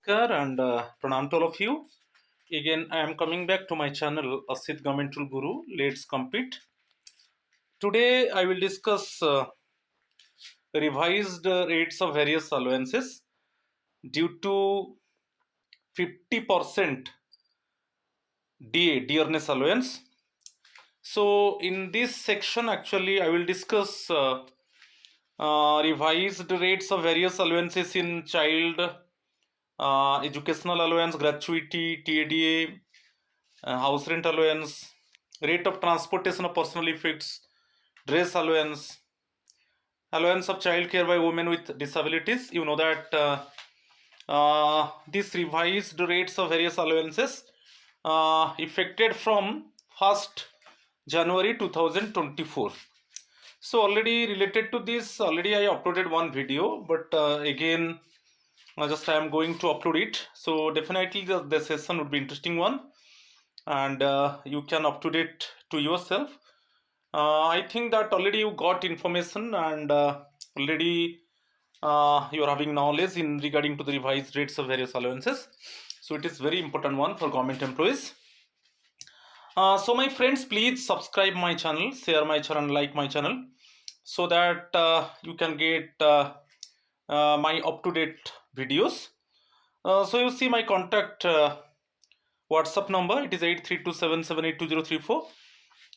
Namaskar and pranam to all of you. Again, I am coming back to my channel Asit Government Tool Guru. Let's compete. Today, I will discuss revised rates of various allowances due to 50% DA, dearness allowance. So, in this section, actually, I will discuss revised rates of various allowances in child educational allowance, gratuity, TADA, house rent allowance, rate of transportation of personal effects, dress allowance, allowance of child care by women with disabilities. You know that these revised rates of various allowances effected from 1st January 2024. So already related to this, already I uploaded one video, but again just I am going to upload it. So definitely the session would be interesting one, and you can up to date to yourself. I think that already you got information, and already you are having knowledge in regarding to the revised rates of various allowances. So it is very important one for government employees. So my friends, please subscribe my channel, share my channel, like my channel, so that you can get my up-to-date videos. So you see my contact WhatsApp number, it is 8327782034,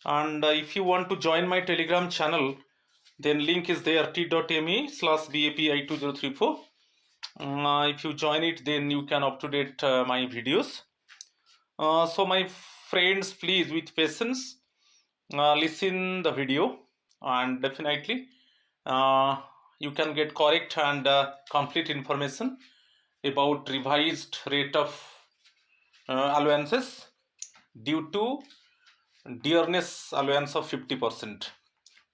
and if you want to join my Telegram channel, then link is there, t.me/dapi2034. If you join it, then you can up to date my videos. So my friends, please with patience listen the video, and definitely you can get correct and complete information about revised rate of allowances due to dearness allowance of 50%.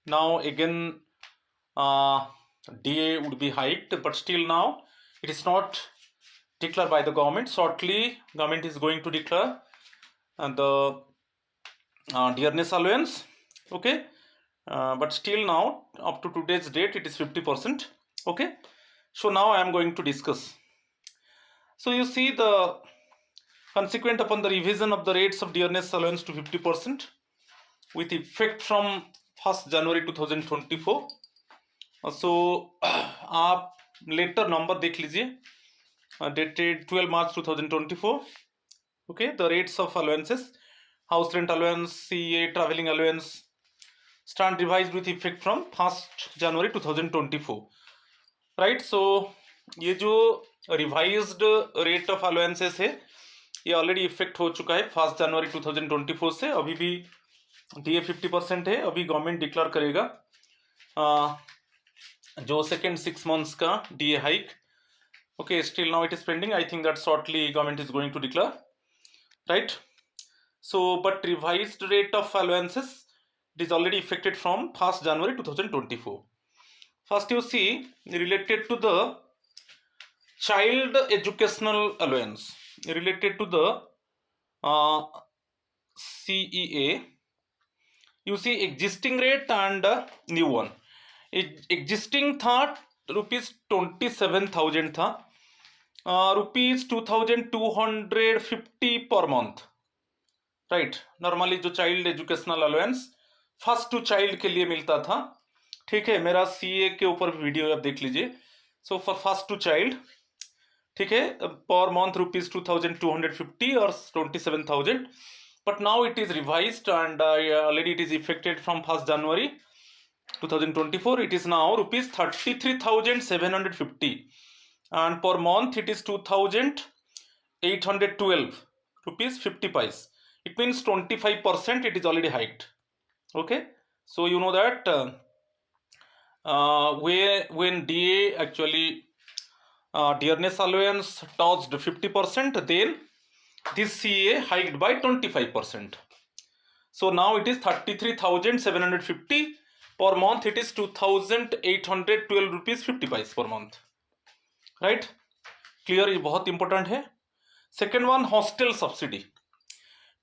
Now again DA would be hiked, but still now it is not declared by the government. Shortly government is going to declare the dearness allowance, okay, but still now up to today's date it is 50%, okay. So now I am going to discuss. So you see, the consequent upon the revision of the rates of dearness allowance to 50% with effect from 1st January 2024. सो आप letter number देख लीजिए, dated 12 March 2024. Okay, the rates of allowances, house rent allowance, CA, travelling allowance stand revised with effect from 1st January 2024. Right. So ये जो revised rate of allowances है ये already effect हो चुका है 1st January 2024 से. अभी भी DA 50% है, अभी गवर्नमेंट डिक्लेयर करेगा जो सेकेंड 6 months का DA hike. Okay, still now it is pending. I think that shortly government is going to declare, right. So but revised rate of allowances it is already effected from 1st January 2024. First you see, related to the child educational allowance, related to the CEA, you see existing rate and new one. Existing था ₹27,000 था, ₹2,250 per month, right. Normally जो child educational allowance first two child के लिए मिलता था, ठीक है. मेरा CA के ऊपर वीडियो आप देख लीजिए. So for first two child, ठीक है, पर मंथ ₹2,250 और 27,000. But now it is revised and already it is effected from 1st January 2024. It is now ₹33,750 and per month it is ₹2,812.50. It means 25% it is already hiked. Okay, so you know that when DA actually dearness allowance touched 50%, then this CA hiked by 25%. So now it is 33,750 per month. It is ₹2,812.50 per month, right. Clear, ये बहुत important है. Second one, hostel subsidy.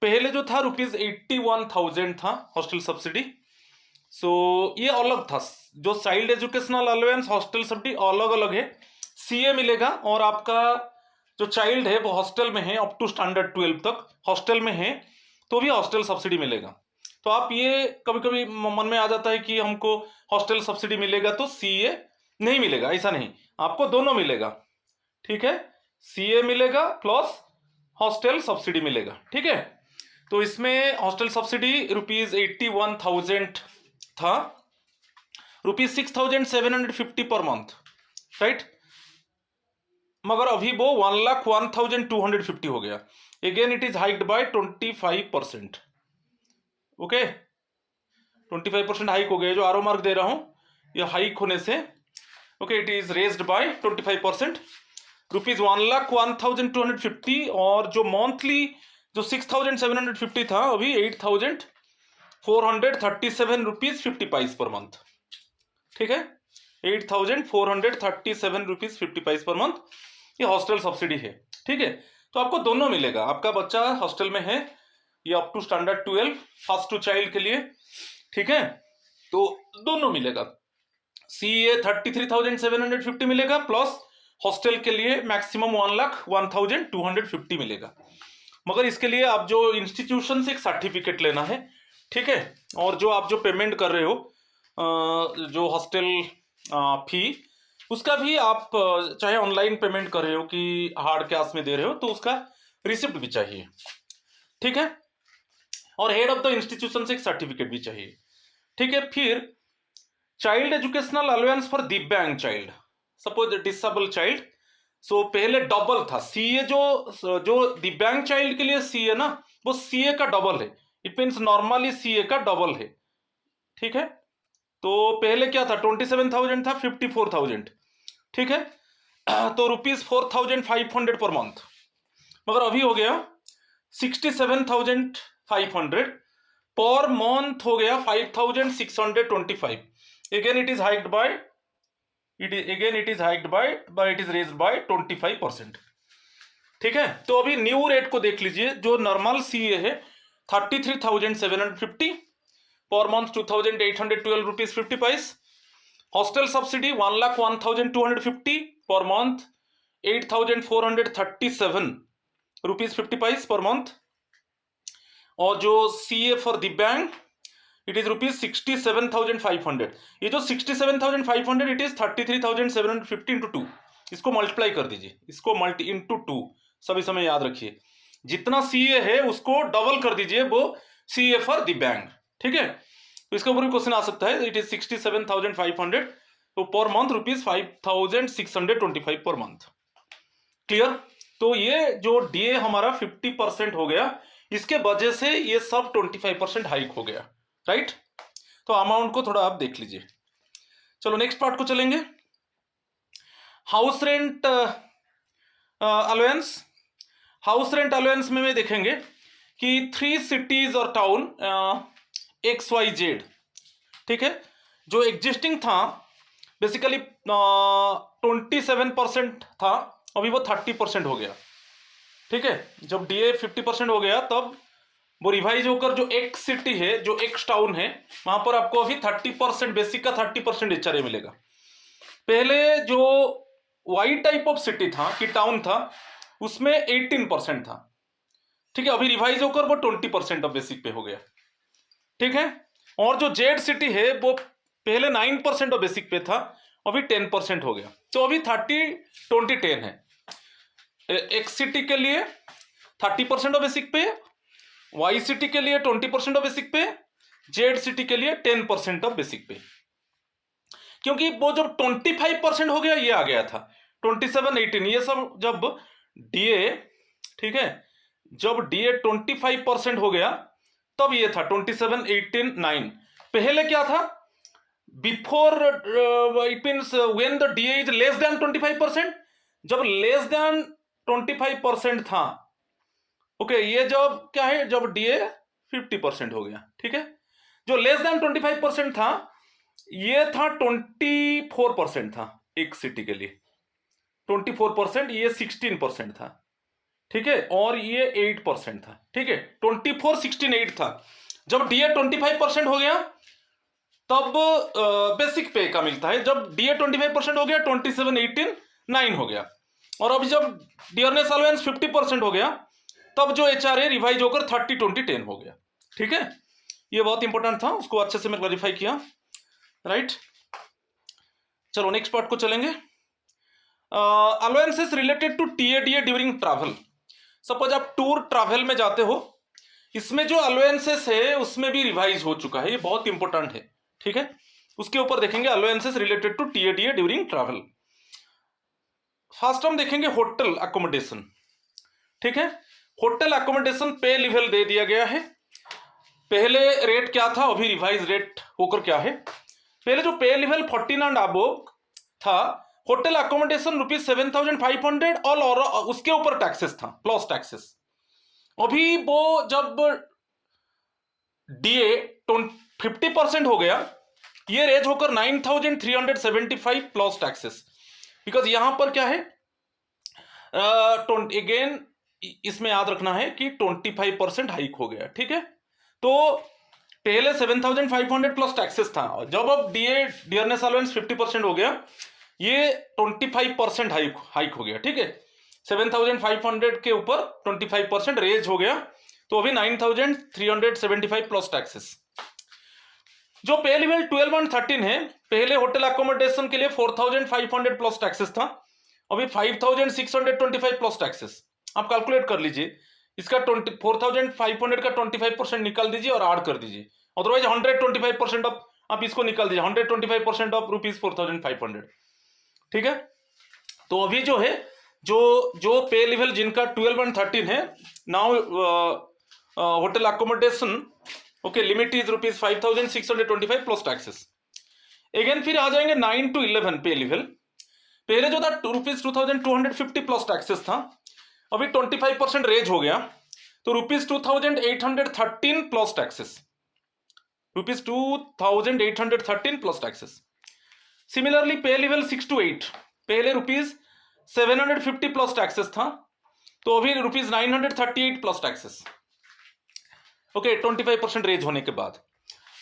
पहले जो था ₹81,000 था hostel subsidy. सो ये अलग था. जो child educational allowance hostel subsidy अलग अलग है. CA मिलेगा और आपका जो चाइल्ड है वो हॉस्टल में है अप टू स्टैंडर्ड 12 तक हॉस्टल में है तो भी हॉस्टल सब्सिडी मिलेगा। तो आप ये कभी कभी मन में आ जाता है कि हमको हॉस्टल सब्सिडी मिलेगा तो सीए नहीं मिलेगा, ऐसा नहीं, आपको दोनों मिलेगा। ठीक है, सीए मिलेगा प्लस हॉस्टल सब्सिडी मिलेगा। ठीक है, तो इसमें हॉस्टल सब्सिडी ₹81,000 था, ₹6,750 पर मंथ, राइट। मगर अभी वो 1,01,250 हो गया। Again it is hiked by 25%। Okay, 25% hike हो गया। जो आरो मार्क दे रहा हूं ये हाइक होने से, okay, it is raised bye 25%, ₹1,01,250। और जो मंथली जो 6,750 था अभी ₹8,437.50 पर मंथ। ठीक है, ₹8,437.50 पर मंथ ये हॉस्टल सब्सिडी है। ठीक है, तो आपको दोनों मिलेगा। आपका बच्चा हॉस्टल में है, ये up to standard 12 first two child के लिए। ठीक है, तो दोनों मिलेगा। सीए 33,750 मिलेगा प्लस हॉस्टल के लिए मैक्सिमम 1,01,250 मिलेगा। मगर इसके लिए आप जो इंस्टीट्यूशन से एक सर्टिफिकेट लेना है। ठीक है, और जो आप जो पेमेंट कर रहे हो जो हॉस्टल फी, उसका भी आप चाहे ऑनलाइन पेमेंट कर रहे हो कि हार्ड कैश में दे रहे हो तो उसका रिसिप्ट भी चाहिए। ठीक है, और हेड ऑफ द इंस्टीट्यूशन से एक सर्टिफिकेट भी चाहिए। ठीक है, फिर चाइल्ड एजुकेशनल अलाउंस फॉर दिव्यांग चाइल्ड, सपोज डिसेबल चाइल्ड। सो पहले डबल था सीए, जो दिव्यांग चाइल्ड के लिए सीए ना, वो सीए का डबल है। इट मीन्स नॉर्मली सीए का डबल है। ठीक है, तो पहले क्या था, 27,000 था, 54,000। ठीक है, तो ₹4,500 पर मंथ। मगर अभी हो गया 67,500 पर मंथ, हो गया 5,625। Again it is hiked by it is raised by 25%। ठीक है, तो अभी न्यू रेट को देख लीजिए। जो नॉर्मल सीए है 33,750 per month, ₹2,812.50। Hostel subsidy 1,01,250 per month, ₹8,437.50 per month. और जो सीए फॉर दिव्यांग इट इज ₹67,500। ये जो 67,500 इट इज 33,750 इंटू 2। इसको मल्टीप्लाई कर दीजिए, इसको मल्टी इंटू 2 सभी समय याद रखिए। जितना सीए है उसको डबल कर दीजिए, वो सीए फॉर दिव्यांग। ठीक है, तो इसके ऊपर भी क्वेश्चन आ सकता है। इट इज 67,500 तो per month ₹5,625 per month. Clear. तो ये जो डीए हमारा 50% हो गया, इसके वजह से ये सब 25% हाइक हो गया, राइट। तो अमाउंट को थोड़ा आप देख लीजिए। चलो नेक्स्ट पार्ट को चलेंगे। House rent allowance. House rent allowance में देखेंगे कि 3 सिटीज और टाउन XYZ। ठीक है, जो एग्जिस्टिंग था बेसिकली 27% था, अभी वो 30% हो गया। ठीक है, जब डीए 50% हो गया तब वो रिवाइज होकर जो एक सिटी है, जो एक्स टाउन है, वहां पर आपको अभी 30% बेसिक का 30% एचआरए मिलेगा। पहले जो वाई टाइप ऑफ सिटी था कि टाउन था, उसमें 18% था। ठीक है, अभी रिवाइज होकर वो 20% ऑफ बेसिक पे हो गया। ठीक है, और जो जेड सिटी है वो पहले 9% ऑफ बेसिक पे था, अभी 10% हो गया। तो अभी 30-20-10 है। एक्स सिटी के लिए 30% ऑफ बेसिक पे, वाई सिटी के लिए 20% ऑफ बेसिक पे, जेड सिटी के लिए 10% ऑफ बेसिक पे। क्योंकि वो जब 25% हो गया ये आ गया था 27-18, ये सब जब डीए, ठीक है, जब डीए 25% हो गया तब ये था 27-18-9। पहले क्या था, before it means when the DA is less than 25%, जब लेस देन 25% था, ओके, ये जब क्या है, जब डीए 50% हो गया। ठीक है, जो लेस देन 25% था ये था 24% था एक सिटी के लिए, 24%, ये 16% था। ठीक है, और ये 8% था। ठीक है, 24, 16, 8 था। जब डीए 25% हो गया तब बेसिक पे का मिलता है। जब डीए 25% हो गया 27, 18, 9 हो गया। और अभी जब डियरनेस अलाउंस 50% हो गया तब जो HRA रिवाइज होकर 30-20-10 हो गया। ठीक है, ये बहुत इंपॉर्टेंट था, उसको अच्छे से मैं क्लैरिफाई किया। राइट, चलो नेक्स्ट पार्ट को चलेंगे। Allowances related to TADA during travel. Suppose आप टूर ट्रैवल में जाते हो, इसमें जो अलाउंसेस है उसमें भी रिवाइज हो चुका है, ये बहुत इंपॉर्टेंट है। ठीक है, उसके ऊपर देखेंगे allowances related to TADA during travel. First हम देखेंगे होटल अकोमोडेशन। ठीक है, होटल अकोमोडेशन पे लेवल दे दिया गया है। पहले रेट क्या था, अभी रिवाइज रेट होकर क्या है। पहले जो पे लेवल 14 एंड अबव था, होटल अकोमोडेशन ₹7,500 और उसके ऊपर टैक्सेस था, प्लस टैक्सेस। अभी वो जब DA 50% हो गया, ये रेज होकर 9,375 प्लस टैक्सेस। बिकॉज यहां पर क्या है, अगेन इसमें याद रखना है कि 25% हाइक हो गया। ठीक है, तो पहले 7,500 प्लस टैक्सेस था, जब अब डियरनेस अलाउंस 50% हो गया, ये 25% हाइक हो गया। ठीक है, 7,500 के ऊपर 25% रेज हो गया, तो अभी 9,375 प्लस टैक्सेस। जो पे लेवल 12 और 13 है, पहले होटल अकोमोडेशन के लिए 4,500 प्लस टैक्सेस था, अभी 5,625 प्लस टैक्सेस। आप कैलकुलेट कर लीजिए, इसका 4,500 का 25% निकाल दीजिए और ऐड कर दीजिए, अदरवाइज 125% ऑफ आप इसको निकाल दीजिए, 125% ऑफ ₹4,500। ठीक है, तो अभी जो है जो पे लेवल जिनका 12 और 13 है, now hotel accommodation okay limit is ₹5,625 plus taxes. Again फिर आ जाएंगे 9 to 11 पे लेवल। पहले जो था ₹2,250 प्लस टैक्सेस था, अभी 25% रेज हो गया, तो ₹2,813 plus taxes, ₹2,813 plus taxes. Similarly पे लेवल 6 to 8, पहले ₹750 प्लस टैक्सेस था, तो अभी ₹938 प्लस टैक्सेस। ओके, 25% रेज होने के बाद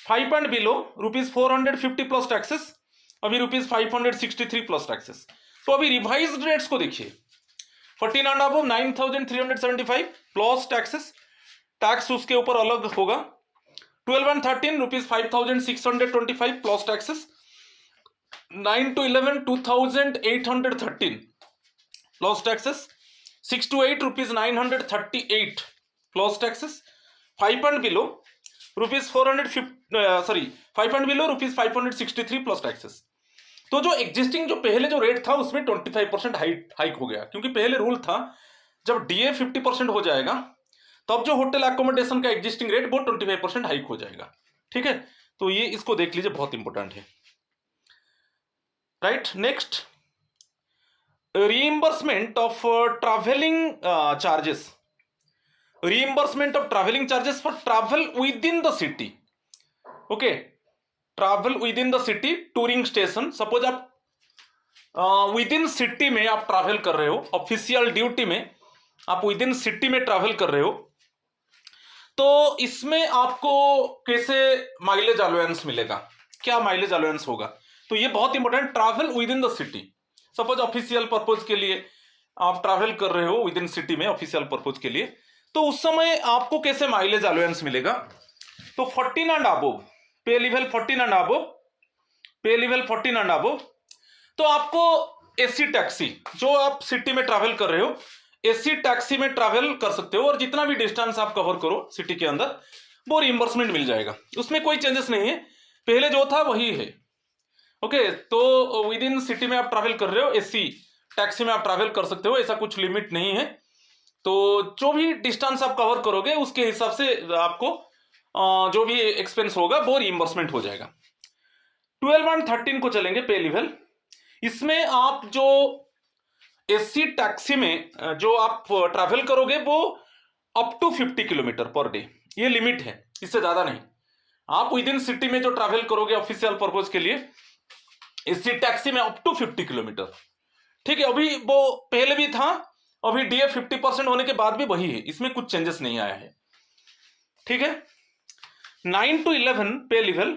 5 एंड बिलो ₹450 प्लस टैक्सेस, अभी ₹563 प्लस टैक्सेस। तो अभी रिवाइज्ड रेट्स को देखिए, 14 and above 9,375 plus taxes, tax उसके ऊपर अलग होगा। 12 and 13 ₹5,625 plus taxes. 9 to 11 2,813 plus taxes. 6 to 8 ₹938 plus taxes. 5 and below ₹563 plus taxes. तो जो एग्जिस्टिंग जो पहले जो रेट था उसमें 25% हाइक हो गया, क्योंकि पहले रूल था जब DA 50% हो जाएगा तब जो होटल अकोमोडेशन का एग्जिस्टिंग रेट वो 25% हाइक हो जाएगा। ठीक है, तो ये इसको देख लीजिए, बहुत इंपॉर्टेंट है। Right, next reimbursement of travelling charges. reimbursement of traveling charges for travel within the city. okay, travel within the city touring station। Suppose आप विद इन सिटी में आप ट्रैवल कर रहे हो, ऑफिशियल ड्यूटी में आप विद इन सिटी में travel कर रहे हो, तो इसमें आपको कैसे माइलेज अलाउंस मिलेगा, क्या माइलेज अलाउंस होगा, तो ये बहुत important. Travel with in the city, suppose official purpose के लिए आप ट्रैवल कर रहे हो विद इन सिटी में ऑफिशियल पर्पज के लिए, तो उस समय आपको कैसे माइलेज अलाउंस मिलेगा। तो 14 एंड अबव पे लेवल 14 एंड अबव पे लेवल 14 एंड अबव, तो आपको एसी टैक्सी, जो आप सिटी में ट्रैवल कर रहे हो एसी टैक्सी में ट्रैवल कर सकते हो, और जितना भी डिस्टेंस आप कवर करो सिटी के अंदर वो रिइंबर्समेंट मिल जाएगा, उसमें कोई चेंजेस नहीं है, पहले जो था वही है। ओके, तो विद इन सिटी में आप ट्रैवल कर रहे हो, एसी टैक्सी में आप ट्रैवल कर सकते हो, ऐसा कुछ लिमिट नहीं है। तो जो भी डिस्टेंस आप कवर करोगे उसके हिसाब से आपको जो भी एक्सपेंस होगा वो रिइंबर्समेंट हो जाएगा। 12 और 13 को चलेंगे पे लेवल। इसमें आप जो एसी टैक्सी में जो आप ट्रैवल करोगे वो up to 50 kilometre per day, ये लिमिट है, इससे ज्यादा नहीं। आप विद इन सिटी में जो ट्रैवल करोगे ऑफिशियल पर्पज के लिए एसी टैक्सी में अप टू 50 किलोमीटर। ठीक है, अभी वो पहले भी था, अभी DA 50% होने के बाद भी वही है, इसमें कुछ चेंजेस नहीं आया है। ठीक है, 9 to 11 पे लेवल,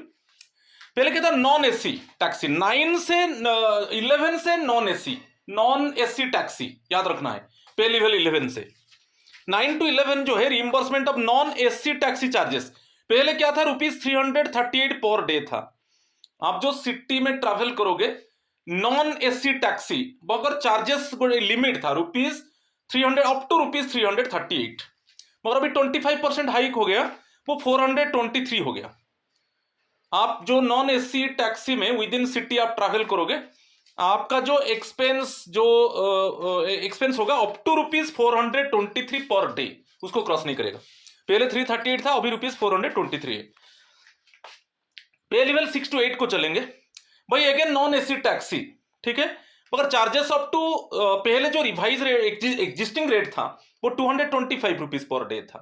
पहले क्या था नॉन एसी टैक्सी, 9 से 11 से non AC, non AC taxi, याद रखना है, पे लेवल 11 से 9 to 11 जो है reimbursement of non AC taxi charges. पहले क्या था, ₹338 पर डे था। आप जो सिटी में ट्रैवल करोगे नॉन एसी टैक्सी, अगर चार्जेस लिमिट था ₹300 अप टू ₹338, मगर अभी 25% हाइक हो गया, वो 423 हो गया। आप जो नॉन एसी टैक्सी में विद इन सिटी आप ट्रैवल करोगे, आपका जो एक्सपेंस होगा अप टू ₹423 पर डे, उसको क्रॉस नहीं करेगा। पहले 338 था, अभी ₹423 है। पे लेवल 6 to 8 को चलेंगे भाई, अगेन नॉन एसी टैक्सी, ठीक है, मगर चार्जेस अप टू पहले जो रिवाइज रेट एग्जिस्टिंग रेट था वो ₹225 पर डे था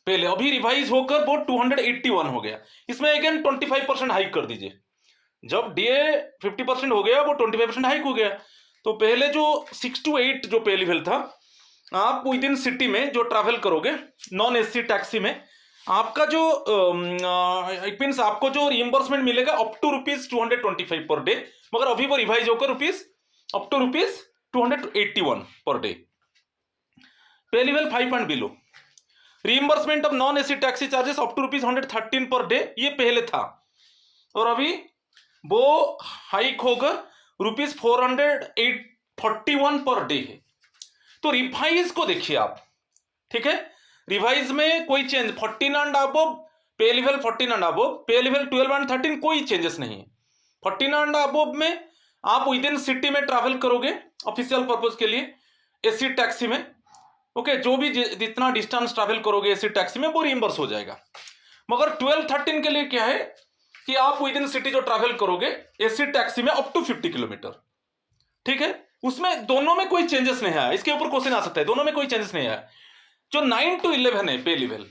पहले, अभी रिवाइज होकर वो 281 हो गया। इसमें अगेन 25% हाइक कर दीजिए। जब डीए 50% हो गया, वो 25% हाइक हो गया। तो पहले जो 6 to 8 जो पे लेवल था, आप विद इन सिटी में जो ट्रैवल करोगे नॉन एसी टैक्सी में, आपका जो इट मीन्स आपको जो रिइंबर्समेंट मिलेगा अप टू ₹225 पर डे, मगर अभी वो रिवाइज होकर up to ₹281 per day. Pay level 5 and below, reimbursement of non AC taxi charges up to ₹113 per day, ये पहले था, और अभी वो हाइक होकर ₹441 पर डे है। तो रिवाइज को देखिए आप, ठीक है, रिवाइज में कोई चेंज 14 एंड अबव, पे लेवल 14 एंड अबव, पे लेवल 12 एंड 13 कोई चेंजेस नहीं है। 14 एंड अबव में आप विद इन सिटी में ट्रैवल करोगे ऑफिशियल पर्पज के लिए एसी टैक्सी में, ओके, जो भी जितना डिस्टेंस ट्रैवल करोगे एसी टैक्सी में वो रिइंबर्स हो जाएगा। मगर 12-13 के लिए क्या है कि आप विद इन सिटी जो ट्रैवल करोगे एसी टैक्सी में अप टू 50 किलोमीटर, ठीक है, उसमें दोनों में कोई चेंजेस नहीं आया। इसके ऊपर क्वेश्चन आ सकता है, दोनों में कोई चेंजेस नहीं आया। जो 9 to 11 है पे लेवल,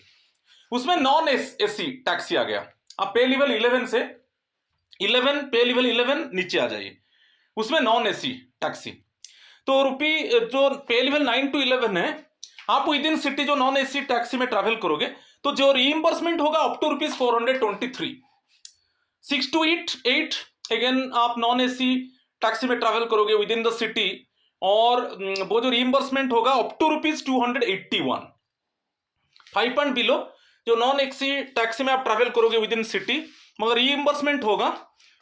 उसमें नॉन एसी टैक्सी आ गया। अब पे लेवल 11 से 11 पे लेवल 11 नीचे आ जाइए, उसमें नॉन एसी टैक्सी। तो जो पे लेवल 9 to 11 है, आप विद इन सिटी जो नॉन एसी टैक्सी में ट्रैवल करोगे तो जो रिइंबर्समेंट होगा अप टू ₹423। 6 to 8 अगेन आप नॉन एसी टैक्सी में ट्रैवल करोगे विद इन द सिटी, और वो जो रिइंबर्समेंट होगा अप टू ₹281। 5 एंड बिलो, जो नॉन एसी टैक्सी में आप ट्रैवल करोगे विद इन सिटी, मगर रिइंबर्समेंट होगा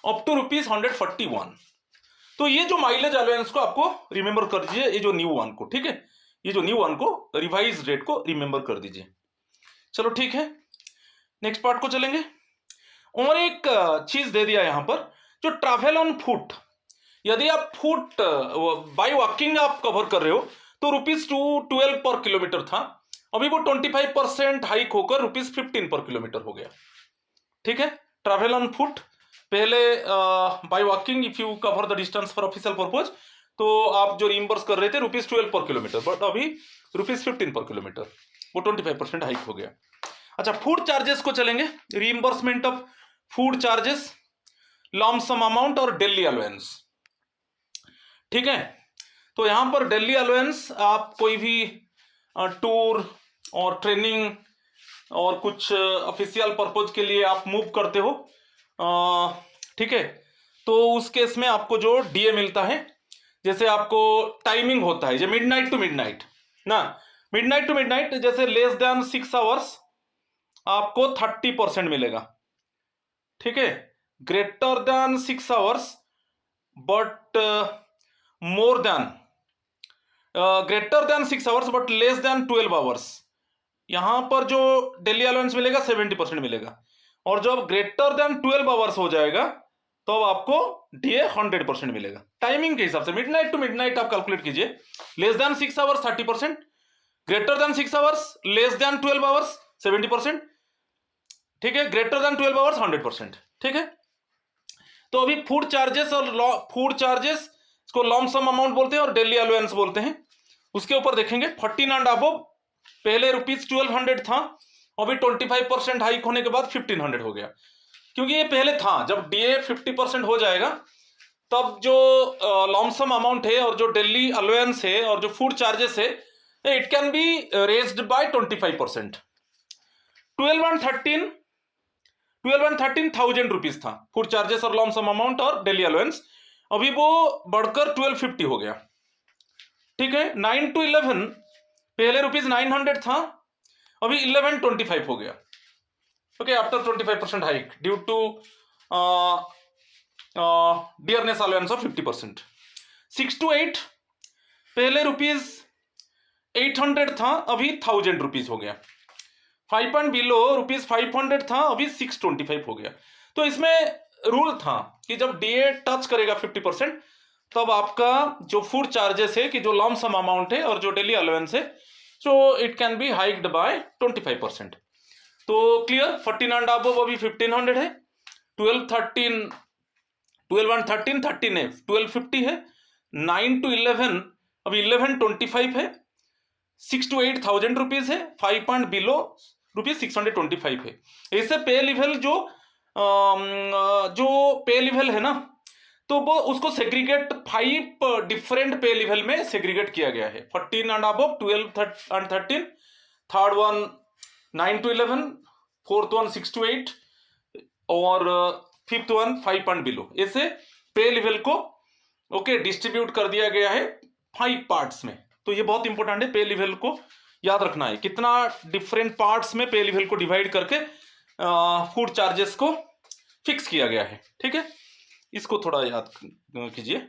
अप टू ₹141। तो ये जो माइलेज अलाउंस को आपको रिमेंबर कर दीजिए, ये जो न्यू वन को, ठीक है, ये जो न्यू वन को रिवाइज रेट को रिमेंबर कर दीजिए। चलो ठीक है, नेक्स्ट पार्ट को चलेंगे। और एक चीज दे दिया यहां पर, जो ट्रैवल ऑन फुट, यदि आप फुट बाय वॉकिंग आप कवर कर रहे हो तो ₹212 पर किलोमीटर था, अभी वो 25% हाइक होकर ₹15 पर किलोमीटर हो गया, ठीक है। ट्रैवल ऑन फुट पहले by walking if you cover the distance for official purpose, तो आप जो रिइंबर्स कर रहे थे ₹12 पर किलोमीटर, बट अभी ₹15 पर किलोमीटर, वो 25% हाइक हो गया। अच्छा, फूड चार्जेस को चलेंगे। Reimbursement of food charges, lump sum amount और डेली अलाउंस, ठीक है। तो यहां पर डेली अलाउंस आप कोई भी टूर और ट्रेनिंग और कुछ ऑफिशियल पर्पज के लिए आप मूव करते हो, ठीक है, तो उस केस में आपको जो डीए मिलता है, जैसे आपको टाइमिंग होता है जो मिडनाइट टू मिडनाइट ना, मिडनाइट टू मिडनाइट, जैसे लेस देन 6 आवर्स आपको 30% मिलेगा, ठीक है। Greater than 6 hours but more than, greater than 6 hours but less than 12 hours, यहां पर जो डेली अलाउंस मिलेगा 70% मिलेगा। और जब ग्रेटर देन 12 आवर्स हो जाएगा तो आपको डीए 100% मिलेगा। टाइमिंग के हिसाब से मिडनाइट टू मिडनाइट आप कैलकुलेट कीजिए, less than 6 hours 30%, greater than 6 hours, less than 12 hours 70%, ठीक है, ग्रेटर देन 12 आवर्स 100%, ठीक है। तो अभी फूड चार्जेस और फूड चार्जेस इसको लॉम सम अमाउंट बोलते हैं और डेली अलाउंस बोलते हैं। उसके ऊपर देखेंगे 14 एंड अबव, पहले ₹1200 था, अभी 25% हाइक होने के बाद 1500 हो गया, क्योंकि ये पहले था। जब डीए 50% हो जाएगा तब जो लॉमसम अमाउंट है और जो डेली अलाउंस है और जो फूड चार्जेस है, it can be raised bye 25%। 12 and 13 ₹1,000 था फूड चार्जेस और लॉमसम अमाउंट और डेली अलाउंस, अभी वो बढ़कर 1250 हो गया। ठीक है। 9 to 11 पहले ₹900 था, अभी 1125 हो गया। Okay, after 25% hike due to dearness allowance of 50%। 6 to 8 पहले ₹800 था, अभी ₹1000 हो गया। 5 पॉइंट बिलो ₹500 था, अभी 625 हो गया। तो इसमें रूल था कि जब डीए टच करेगा 50% तब आपका जो फूड चार्जेस है कि जो लॉम सम अमाउंट है और जो डेली अलाउंस है, so it can be hiked by 25%। तो क्लियर, 14 एंड अबव अभी 1500 है, 12 and 13 13 है, 1250 है, 9 to 11 अभी 1125 है, 6 to 8 ₹1000 है, 5 पॉइंट बिलो ₹625 है। ऐसे पे लेवल जो पे लेवल है ना, तो वो उसको सेग्रीगेट 5 डिफरेंट पे लेवल में सेग्रीगेट किया गया है। 14 and above, 12 and 13, third one 9 to 11, fourth one 6 to 8 और फिफ्थ वन 5 पॉइंट बिलो। ऐसे पे लेवल को ओके डिस्ट्रीब्यूट कर दिया गया है 5 पार्ट्स में। तो ये बहुत इंपॉर्टेंट है, पे लेवल को याद रखना है, कितना डिफरेंट पार्ट्स में पे लेवल को डिवाइड करके फूड चार्जेस को फिक्स किया गया है। ठीक है, इसको थोड़ा याद कीजिए,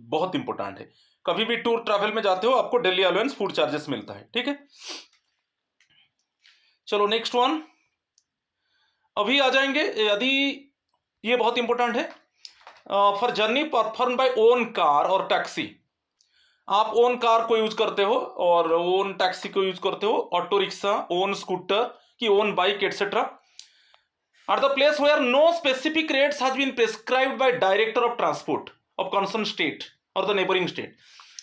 बहुत इंपॉर्टेंट है। कभी भी टूर ट्रैवल में जाते हो आपको डेली अलाउंस फूड चार्जेस मिलता है। ठीक है, चलो नेक्स्ट वन अभी आ जाएंगे। यदि ये बहुत इंपॉर्टेंट है, for journey perform by own car और टैक्सी, आप ओन कार को यूज करते हो और ओन टैक्सी को यूज करते हो, ऑटो रिक्शा, ओन स्कूटर की own bike etcetera, are the place where no specific rates has been prescribed by director of transport of concern state और द नेबरिंग स्टेट।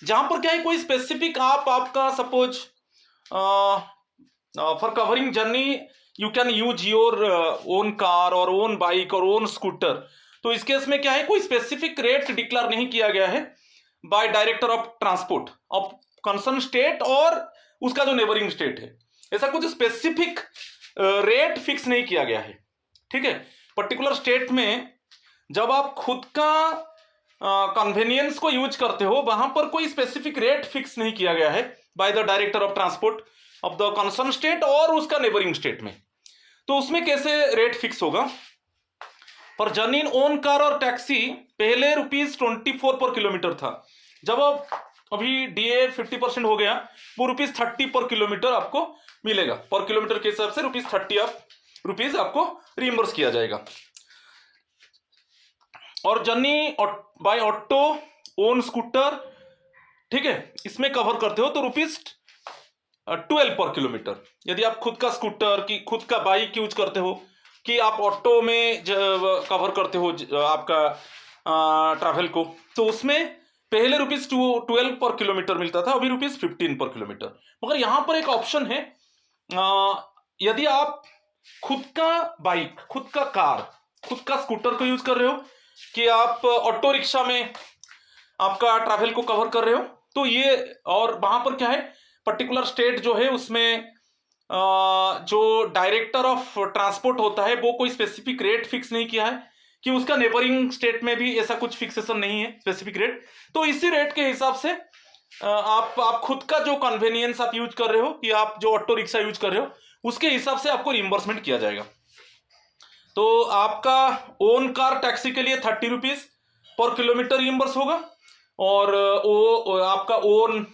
जहां पर क्या है, कोई स्पेसिफिक आपका suppose for covering journey you can use your own car और own bike और own scooter. तो इस केस में क्या है, कोई स्पेसिफिक रेट डिक्लेयर नहीं किया गया है bye director of transport of concern state और उसका जो नेबरिंग स्टेट है, ऐसा कुछ स्पेसिफिक रेट फिक्स नहीं किया गया है। ठीक है, पर्टिकुलर स्टेट में जब आप खुद का कन्वीनियंस को यूज करते हो, वहां पर कोई स्पेसिफिक रेट फिक्स नहीं किया गया है by the director of transport of the concern state और उसका नेबरिंग स्टेट में। तो उसमें कैसे रेट फिक्स होगा? For journey in own car और टैक्सी पहले ₹24 पर किलोमीटर था, जब अब अभी डीए 50% हो गया, वो ₹30 पर किलोमीटर आपको मिलेगा। पर किलोमीटर के हिसाब से ₹30 आपको रिइंबर्स किया जाएगा। और journey by auto, own scooter, ठीक है, इसमें कवर करते हो तो ₹12 पर किलोमीटर। यदि आप खुद का स्कूटर की खुद का बाइक यूज करते हो कि आप ऑटो में कवर करते हो आपका ट्रैवल को, तो उसमें पहले ₹12 पर किलोमीटर मिलता था, अभी ₹15 पर किलोमीटर। मगर यहां पर एक ऑप्शन है, यदि आप खुद का बाइक, खुद का कार, खुद का स्कूटर को यूज कर रहे हो कि आप ऑटो रिक्शा में आपका ट्रैवल को कवर कर रहे हो, तो ये, और वहां पर क्या है, पर्टिकुलर स्टेट जो है उसमें जो डायरेक्टर ऑफ ट्रांसपोर्ट होता है वो कोई स्पेसिफिक रेट फिक्स नहीं किया है कि उसका नेबरिंग स्टेट में भी ऐसा कुछ फिक्सेशन नहीं है स्पेसिफिक रेट। तो इसी रेट के हिसाब से आप खुद का जो कन्वीनियंस आप यूज कर रहे हो कि आप जो ऑटो रिक्शा यूज कर रहे हो उसके हिसाब से आपको रिइंबर्समेंट किया जाएगा। तो आपका ओन कार टैक्सी के लिए ₹30 पर किलोमीटर रिइंबर्स होगा, और वो आपका ओन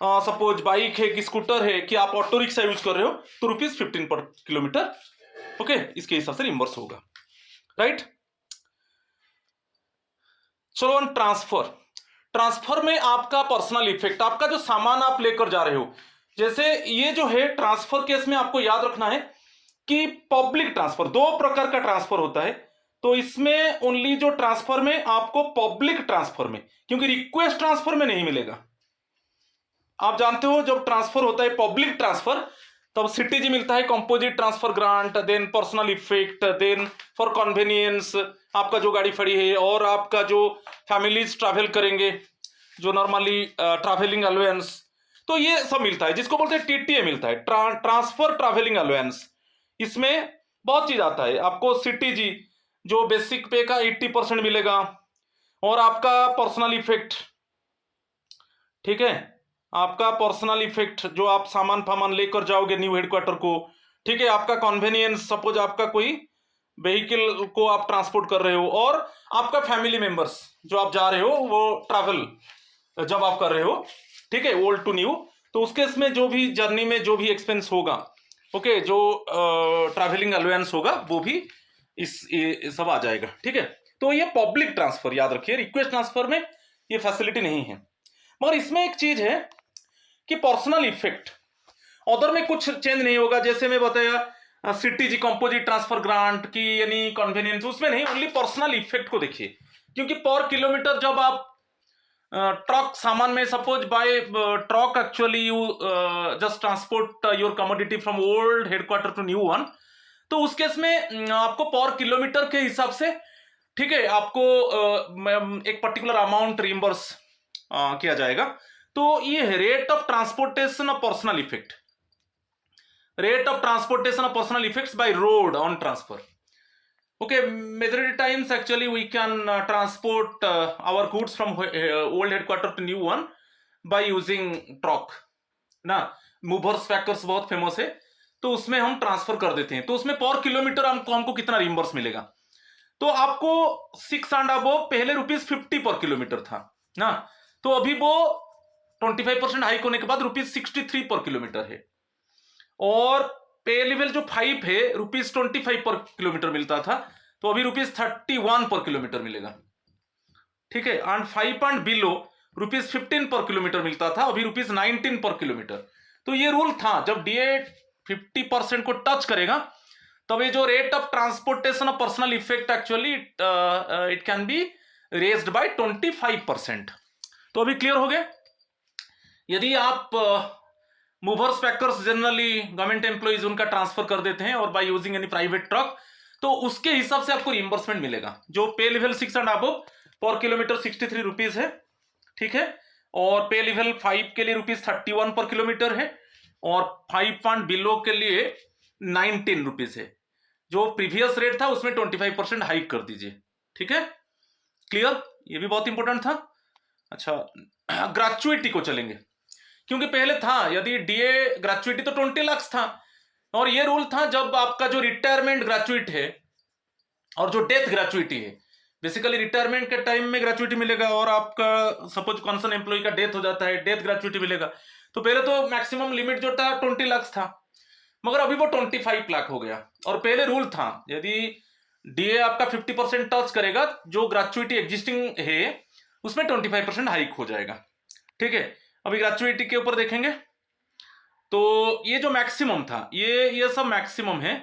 सपोज बाइक है कि स्कूटर है कि आप ऑटो रिक्शा यूज कर रहे हो तो ₹15 पर किलोमीटर, ओके, इसके हिसाब से रिइंबर्स होगा। राइट, चलो ऑन ट्रांसफर में आपका पर्सनल इफेक्ट, आपका जो सामान आप लेकर जा रहे हो, जैसे ये जो है ट्रांसफर केस में आपको याद रखना है कि पब्लिक ट्रांसफर, 2 प्रकार का ट्रांसफर होता है। तो इसमें ओनली जो ट्रांसफर में आपको पब्लिक ट्रांसफर में, क्योंकि रिक्वेस्ट ट्रांसफर में नहीं मिलेगा। आप जानते हो जब ट्रांसफर होता है पब्लिक ट्रांसफर, तब सीटीजी मिलता है, composite transfer grant, then personal effect, then for convenience आपका जो गाड़ी खड़ी है, और आपका जो फैमिलीज ट्रैवल करेंगे जो नॉर्मली ट्रैवलिंग अलाउंस, तो ये सब मिलता है, जिसको बोलते हैं टीटीए मिलता है, ट्रांसफर ट्रैवलिंग अलाउंस। इसमें बहुत चीज आता है, आपको सीटीजी जो बेसिक पे का 80% मिलेगा, और आपका पर्सनल इफेक्ट ठीक है। आपका पर्सनल इफेक्ट, जो आप सामान फामान लेकर जाओगे न्यू हेडक्वार्टर को, ठीक है, आपका कन्वेनियंस, सपोज आपका कोई व्हीकल को आप ट्रांसपोर्ट कर रहे हो, और आपका फैमिली मेंबर्स जो आप जा रहे हो वो ट्रैवल जब आप कर रहे हो, ठीक है, ओल्ड टू न्यू, तो उसके इसमें जो भी जर्नी में जो भी एक्सपेंस होगा, ओके, जो ट्रैवलिंग अलाउंस होगा वो भी इस सब आ जाएगा, ठीक है। तो ये पब्लिक ट्रांसफर, याद रखिए, रिक्वेस्ट ट्रांसफर में ये फैसिलिटी नहीं है। मगर इसमें एक चीज है कि पर्सनल इफेक्ट अदर में कुछ चेंज नहीं होगा, जैसे मैं बताया सीटीजी कंपोजिट ट्रांसफर ग्रांट की यानी कन्वीनियंस, उसमें नहीं, ओनली पर्सनल इफेक्ट को देखिए। क्योंकि पर किलोमीटर जब आप ट्रक सामान में, suppose by truck actually you just transport your commodity from old headquarter to new one, तो उस केस में आपको पर किलोमीटर के हिसाब से, ठीक है, आपको एक पर्टिकुलर अमाउंट रिइंबर्स किया जाएगा। तो ये है rate of transportation of personal effect, rate of transportation of personal effects by road on transfer. Okay, majority times actually we can transport our goods from old headquarter to new one by using truck ना। Movers packers बहुत famous है, तो उसमें हम transfer कर देते हैं, तो उसमें पर किलोमीटर हमको कितना रिइंबर्स मिलेगा, तो आपको 6 एंड अबव पहले ₹50 पर किलोमीटर था ना, तो अभी वो 25% हाइक होने के बाद ₹63 पर किलोमीटर है। और पे लेवल जो 5 है ₹25 पर किलोमीटर मिलता था, तो अभी ₹31 पर किलोमीटर मिलेगा, ठीक है। एंड 5 एंड बिलो ₹15 पर किलोमीटर मिलता था, अभी ₹19 पर किलोमीटर। तो ये रूल था, जब डीए 50% को टच करेगा तब ये जो rate of transportation of personal effect actually it can be raised bye 25%। तो अभी क्लियर हो गया। यदि आप movers packers generally government employees उनका ट्रांसफर कर देते हैं और by using any private truck, तो उसके हिसाब से आपको रिइंबर्समेंट मिलेगा। जो पे लेवल 6 एंड अबव पर किलोमीटर ₹63 है, ठीक है, और पे लेवल 5 के लिए ₹31 पर किलोमीटर है, और 5 एंड बिलो के लिए ₹19 है। जो प्रीवियस रेट था उसमें 25% हाइक कर दीजिए, ठीक है, क्लियर, ये भी बहुत इंपॉर्टेंट था। अच्छा, ग्रेचुइटी को चलेंगे, क्योंकि पहले था यदि डीए ग्रेचुइटी तो 20 लाख था, और ये रूल था जब आपका जो रिटायरमेंट ग्रेचुइट है और जो डेथ ग्रेचुइटी है, बेसिकली रिटायरमेंट के टाइम में ग्रेचुइटी मिलेगा, और आपका सपोज कंसर्न एम्प्लॉय का डेथ हो जाता है, डेथ ग्रेचुइटी मिलेगा। तो पहले तो मैक्सिमम लिमिट जो था 20 लाख था, मगर अभी वो 25 लाख हो गया। और पहले रूल था यदि डीए आपका 50% टच करेगा, जो ग्रेचुइटी एग्जिस्टिंग है उसमें 25% हाइक हो जाएगा, ठीक है। अभी ग्रेचुइटी के ऊपर देखेंगे, तो ये जो मैक्सिमम था ये सब मैक्सिमम है,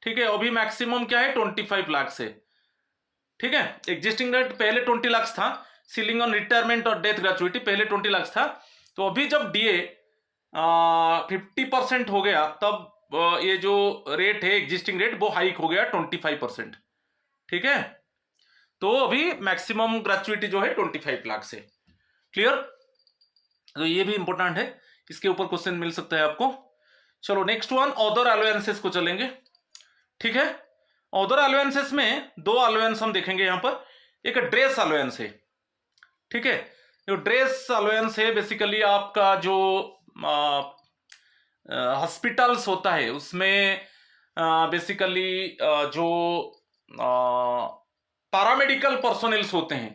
ठीक है। अभी मैक्सिमम क्या है 25 लाख से, ठीक है। एग्जिस्टिंग रेट पहले 20 लाख था, सीलिंग ऑन रिटायरमेंट और डेथ ग्रेचुइटी पहले 20 लाख था, तो अभी जब डीए 50% हो गया तब ये जो रेट है एग्जिस्टिंग रेट वो हाइक हो गया 25%, ठीक है। तो अभी मैक्सिमम ग्रेचुइटी जो है 25 लाख से, क्लियर। तो ये भी इंपॉर्टेंट है, इसके ऊपर क्वेश्चन मिल सकता है आपको। चलो नेक्स्ट वन, अदर अलाउंसेस को चलेंगे, ठीक है। अदर अलाउंसेस में 2 अलाउंस हम देखेंगे यहाँ पर। एक ड्रेस अलाउंस है, ठीक है। जो ड्रेस अलाउंस है बेसिकली आपका जो हॉस्पिटल्स होता है उसमें बेसिकली जो पैरामेडिकल पर्सोनेल्स होते हैं,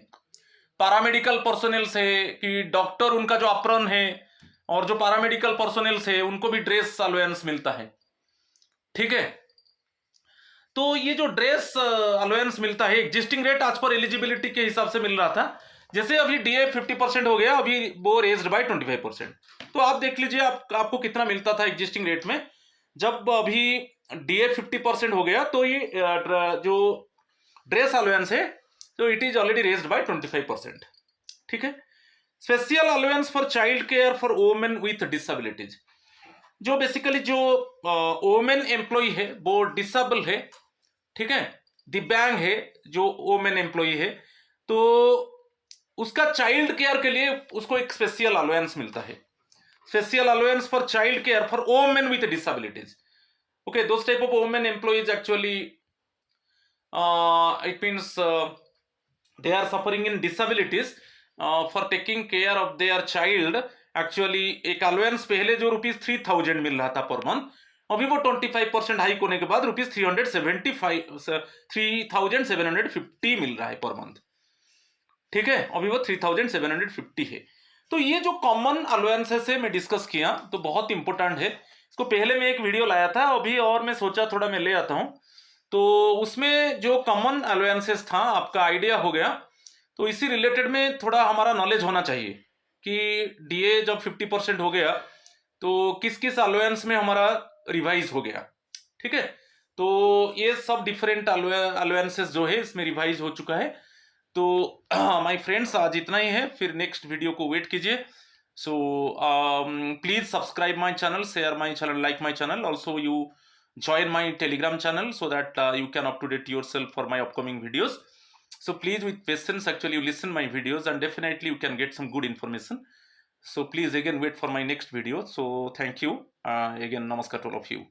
पैरामेडिकल पर्सोनेल्स है कि डॉक्टर उनका जो अप्रन है, और जो पैरामेडिकल पर्सोनेल्स है उनको भी ड्रेस अलाउंस मिलता है, ठीक है। तो ये जो ड्रेस अलाउंस मिलता है, एग्जिस्टिंग रेट आज पर एलिजिबिलिटी के हिसाब से मिल रहा था, जैसे अभी डीए 50% हो गया, अभी वो रेज्ड बाय 25%। तो आप देख लीजिए आपको कितना मिलता था एग्जिस्टिंग रेट में, जब अभी डीए 50% हो गया तो ये जो ड्रेस अलाउंस है तो it is already raised bye 25%, ठीक है। Special allowance for child care for women with disabilities, जो बेसिकली जो वोमेन एम्प्लॉय है वो डिसेबल है, ठीक है, दिव्यांग है जो वोमेन एम्प्लॉय है, तो उसका चाइल्ड केयर के लिए उसको एक स्पेशल अलाउंस मिलता है, special allowance for child care for women with disabilities. Okay, those type of women employees actually it means they are suffering in disabilities, for taking care of their child, actually एक allowance पहले जो ₹3000 मिल रहा था per month, अभी वो 25% hike होने के बाद ₹3750 मिल रहा है पर मंथ। ठीक है, अभी वो 3750 है। तो ये जो कॉमन अलाउंसेस है मैं डिस्कस किया, तो बहुत इंपॉर्टेंट है। इसको पहले मैं एक वीडियो लाया था अभी, और मैं सोचा थोड़ा मैं ले आता हूँ, तो उसमें जो कॉमन अलाउंसेस था आपका आइडिया हो गया। तो इसी रिलेटेड में थोड़ा हमारा नॉलेज होना चाहिए कि डीए जब 50% हो गया तो किस किस अलाउंस में हमारा रिवाइज हो गया। ठीक है, तो ये सब डिफरेंट अलाउंसेस जो है इसमें रिवाइज हो चुका है। तो माय फ्रेंड्स, आज इतना ही है, फिर नेक्स्ट वीडियो को वेट कीजिए। So please subscribe my channel, share my channel, like my channel, also you join my telegram channel so that you can up to date yourself for my upcoming videos. So please, with patience, actually you listen my videos and definitely you can get some good information. So please again wait for my next video. So thank you again, namaskar to all of you.